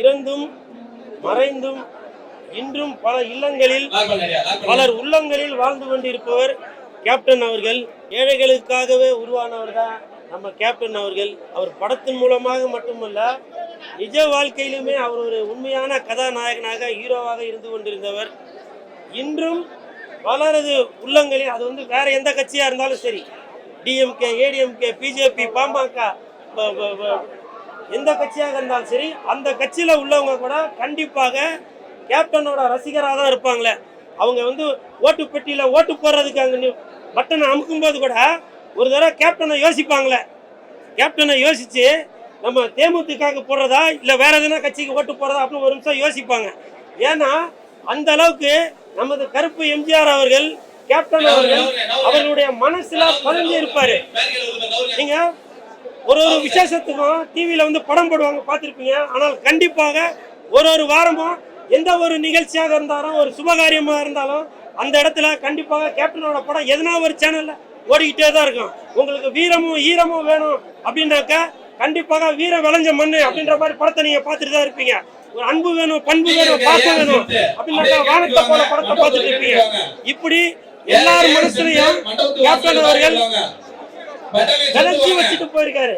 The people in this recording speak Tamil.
இறந்தும் மறைந்தும் இன்றும் பல இல்லங்களில் பலர் உள்ளங்களில் வாழ்ந்து கொண்டிருப்பவர் கேப்டன் அவர்கள். ஏழைகளுக்காகவே உருவானவர் தான் நம்ம கேப்டன் அவர்கள். அவர் படத்தின் மூலமாக மட்டுமல்ல, நிஜ வாழ்க்கையிலுமே அவர் ஒரு உண்மையான கதாநாயகனாக ஹீரோவாக இருந்து கொண்டிருந்தவர். இன்றும் பலரது உள்ளங்களில், அது வேற எந்த கட்சியா இருந்தாலும் சரி, டிஎம்கே, ஏடிஎம்கே, பிஜேபி, பாமக, எந்த கட்சியாக இருந்தாலும் சரி, அந்த கட்சியில உள்ளவங்க கூட கண்டிப்பாக கேப்டனோட ரசிகராக தான் இருப்பாங்களே. அவங்க ஓட்டு பெட்டியில ஓட்டு போடுறதுக்கு அங்கே பட்டனை அமுக்கும் போது கூட ஒரு தடவை கேப்டனை யோசிப்பாங்களே. கேப்டனை யோசிச்சு நம்ம தேமுதிக போடுறதா இல்லை வேற எதனா கட்சிக்கு ஓட்டு போடுறதா அப்படின்னு ஒரு நிமிஷம் யோசிப்பாங்க. ஏன்னா அந்த அளவுக்கு நமது கருப்பு எம்ஜிஆர் அவர்கள், கேப்டன் அவர்கள் அவர்களுடைய மனசுல பதிஞ்சு இருப்பாரு. நீங்க ஒரு விசேஷத்துக்கும் டிவியில படம் போடுவாங்க, பார்த்துருப்பீங்க. ஆனால் கண்டிப்பாக ஒரு வாரமும் எந்த ஒரு நிகழ்ச்சியாக இருந்தாலும், ஒரு சுபகாரியமாக இருந்தாலும், அந்த இடத்துல கண்டிப்பாக கேப்டனோட படம் எதனா ஒரு சேனல்ல ஓடிக்கிட்டே தான் இருக்கும். உங்களுக்கு வீரமும் ஈரமும் வேணும் அப்படின்னாக்கா கண்டிப்பாக வீரம் விளைஞ்ச மண்ணு அப்படின்ற மாதிரி படத்தை நீங்க பார்த்துட்டு தான் இருப்பீங்க. ஒரு அன்பு வேணும், பண்பு வேணும், பாசம் வேணும் அப்படின்னாக்கா வானத்தை போல படத்தை பார்த்துட்டு இருப்பீங்க. இப்படி எல்லார் மனசுலையும் கேப்டன் அவர்கள் விளைச்சி வச்சுட்டு போயிருக்காரு.